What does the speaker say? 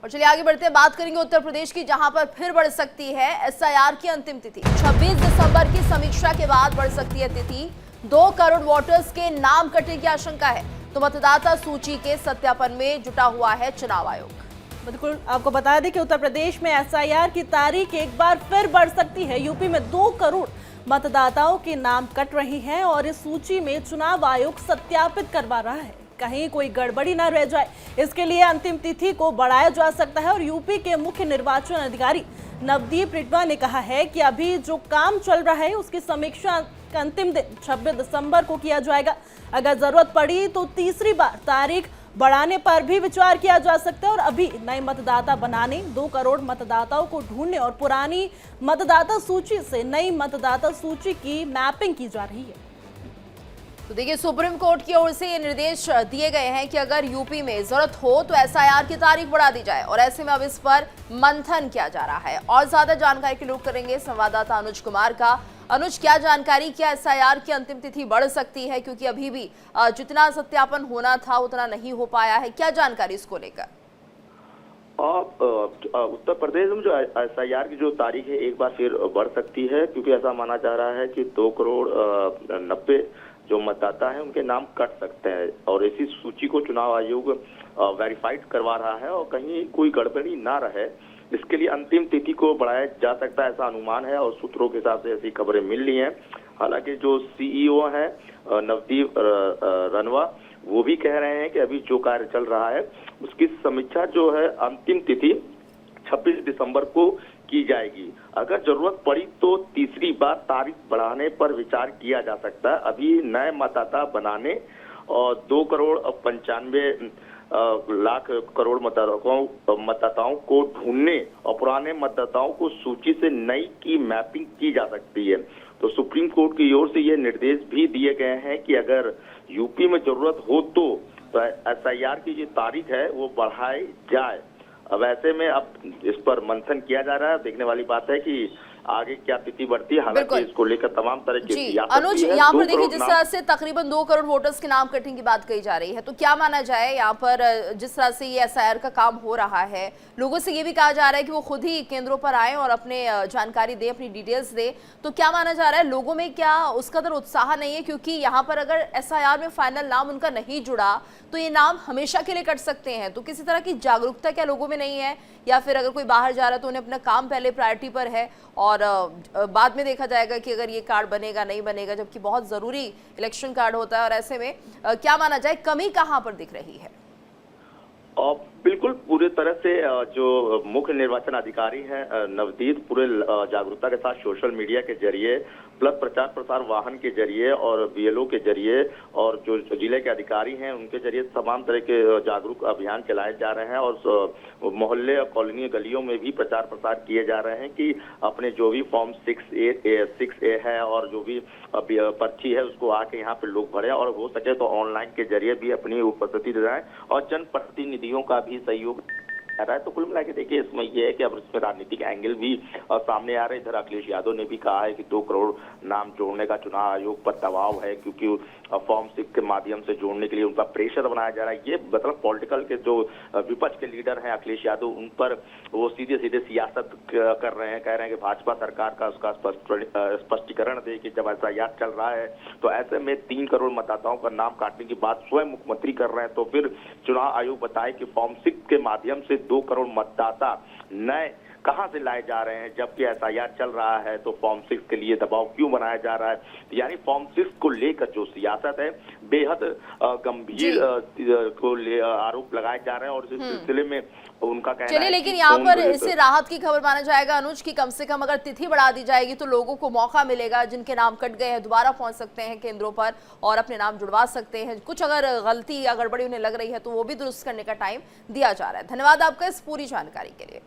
और चलिए आगे बढ़ते हैं, बात करेंगे उत्तर प्रदेश की, जहां पर फिर बढ़ सकती है एसआईआर की अंतिम तिथि। 26 दिसंबर की समीक्षा के बाद बढ़ सकती है तिथि। 2 करोड़ वोटर्स के नाम कटने की आशंका है, तो मतदाता सूची के सत्यापन में जुटा हुआ है चुनाव आयोग। बिल्कुल, आपको बता दें कि उत्तर प्रदेश में एसआईआर की तारीख एक बार फिर बढ़ सकती है। यूपी में 2 करोड़ मतदाताओं के नाम कट रहे हैं और इस सूची में चुनाव आयोग सत्यापित करवा रहा है, कहीं कोई गड़बड़ी ना रह जाए। इसके लिए अंतिम तिथि को बढ़ाया जा सकता है और यूपी के मुख्य निर्वाचन अधिकारी नवदीप रिटवा ने कहा है कि अभी जो काम चल रहा है उसकी समीक्षा का अंतिम दिन 26 दिसंबर को किया जाएगा। अगर जरूरत पड़ी तो तीसरी बार तारीख बढ़ाने पर भी विचार किया जा सकता है और अभी नए मतदाता बनाने, 2 करोड़ मतदाताओं को ढूंढने और पुरानी मतदाता सूची से नई मतदाता सूची की मैपिंग की जा रही है। तो देखिए, सुप्रीम कोर्ट की ओर से ये निर्देश दिए गए हैं कि अगर यूपी में जरूरत हो तो एसआईआर की तारीख बढ़ा दी जाए और ऐसे में अब इस पर मंथन किया जा रहा है। और ज्यादा जानकारी के लिए करेंगे संवाददाता अनुज कुमार का। अनुज, क्या जानकारी, क्या एसआईआर की अंतिम तिथि बढ़ सकती है, क्योंकि अभी भी जितना सत्यापन होना था उतना नहीं हो पाया है, क्या जानकारी इसको लेकर? उत्तर प्रदेश में जो एसआईआर की जो तारीख है एक बार फिर बढ़ सकती है, क्योंकि ऐसा माना जा रहा है कि 2 करोड़ 90 जो मतदाता हैं उनके नाम कट सकते हैं और इसी सूची को चुनाव आयोग वेरीफाइड करवा रहा है और कहीं कोई गड़बड़ी ना रहे इसके लिए अंतिम तिथि को बढ़ाया जा सकता है, ऐसा अनुमान है और सूत्रों के हिसाब से ऐसी खबरें मिल रही हैं। हालांकि जो सीईओ है नवदीप रनवा, वो भी कह रहे हैं कि अभी जो कार्य चल रहा है उसकी समीक्षा जो है अंतिम तिथि 26 दिसंबर को की जाएगी। अगर जरूरत पड़ी तो तीसरी बार तारीख बढ़ाने पर विचार किया जा सकता है। अभी नए मतदाता बनाने और 2 करोड़ 95 लाख करोड़ मतदाताओं को ढूंढने और पुराने मतदाताओं को सूची से नई की मैपिंग की जा सकती है। तो सुप्रीम कोर्ट की ओर से ये निर्देश भी दिए गए हैं कि अगर यूपी में जरूरत हो तो एसआईआर की जो तारीख है वो बढ़ाई जाए। अब ऐसे में अब इस पर मंथन किया जा रहा है। देखने वाली बात है कि आगे क्या तिथि बढ़ती है। हालांकि इसको लेकर तमाम तरह की अनुज, यहाँ पर देखिए जिस तरह से तकरीबन 2 करोड़ वोटर्स के नाम कटने की बात कही जा रही है, तो क्या माना जाए यहाँ पर जिस तरह से ये एसआईआर का काम हो रहा है, लोगों से ये भी कहा जा रहा है कि वो खुद ही केंद्रों पर आए और अपने जानकारी दे, अपनी डिटेल्स दे, तो क्या माना जा रहा है लोगों में क्या उस कदर उत्साह नहीं है? क्योंकि यहाँ पर अगर एसआईआर में फाइनल नाम उनका नहीं जुड़ा तो ये नाम हमेशा के लिए कट सकते हैं। तो किसी तरह की जागरूकता क्या लोगों में नहीं है, या फिर अगर कोई बाहर जा रहा है तो उन्हें अपना काम पहले प्रायोरिटी पर है और बाद में देखा जाएगा कि अगर ये कार्ड बनेगा नहीं बनेगा, जबकि बहुत जरूरी इलेक्शन कार्ड होता है। और ऐसे में क्या माना जाए, कमी कहां पर दिख रही है? बिल्कुल पूरे तरह से जो मुख्य निर्वाचन अधिकारी हैं नवदीप पूरे जागरूकता के साथ सोशल मीडिया के जरिए प्लस प्रचार प्रसार वाहन के जरिए और बीएलओ के जरिए और जो जिले के अधिकारी हैं उनके जरिए तमाम तरह के जागरूक अभियान चलाए जा रहे हैं और मोहल्ले और कॉलोनी गलियों में भी प्रचार प्रसार किए जा रहे हैं कि अपने जो भी फॉर्म 6A है और जो भी पर्ची है उसको आके यहाँ पे लोग भरें और हो सके तो ऑनलाइन के जरिए भी अपनी उपस्थिति दिखाएं और जनप्रतिनिधियों का भी सहयोग रहा है। तो कुल मिला के देखिए इसमें यह है कि अब इसमें राजनीतिक एंगल भी सामने आ रहे हैं। इधर अखिलेश यादव ने भी कहा है कि 2 करोड़ नाम जोड़ने का चुनाव आयोग पर दबाव है, क्योंकि फॉर्म 6 के माध्यम से जोड़ने के लिए उनका प्रेशर बनाया जा रहा है। ये मतलब पॉलिटिकल के जो विपक्ष के लीडर हैं अखिलेश यादव, उन पर वो सीधे सीधे सियासत कर रहे हैं, कह रहे हैं कि भाजपा सरकार का उसका स्पष्टीकरण दे कि जब एसआईआर चल रहा है तो ऐसे में 3 करोड़ मतदाताओं का नाम काटने की बात स्वयं मुख्यमंत्री कर रहे हैं। तो फिर चुनाव आयोग बताए कि फॉर्म 6 के माध्यम से 2 करोड़ मतदाता नए कहां से लाए जा रहे हैं, जबकि एसआईआर चल रहा है तो फॉर्म 6 के लिए दबाव क्यों बनाया जा रहा है? यानी फॉर्म 6 को लेकर जो सियासत है बेहद गंभीर आरोप लगाए जा रहे हैं और इस सिलसिले में उनका कहना है। चलिए, लेकिन यहाँ पर इससे राहत की खबर माना जाएगा अनुज की कम से कम अगर तिथि बढ़ा दी जाएगी तो लोगों को मौका मिलेगा, जिनके नाम कट गए हैं दोबारा पहुंच सकते हैं केंद्रों पर और अपने नाम जुड़वा सकते हैं। कुछ अगर गलती या गड़बड़ी उन्हें लग रही है तो वो भी दुरुस्त करने का टाइम दिया जा रहा है। धन्यवाद आपका इस पूरी जानकारी के लिए।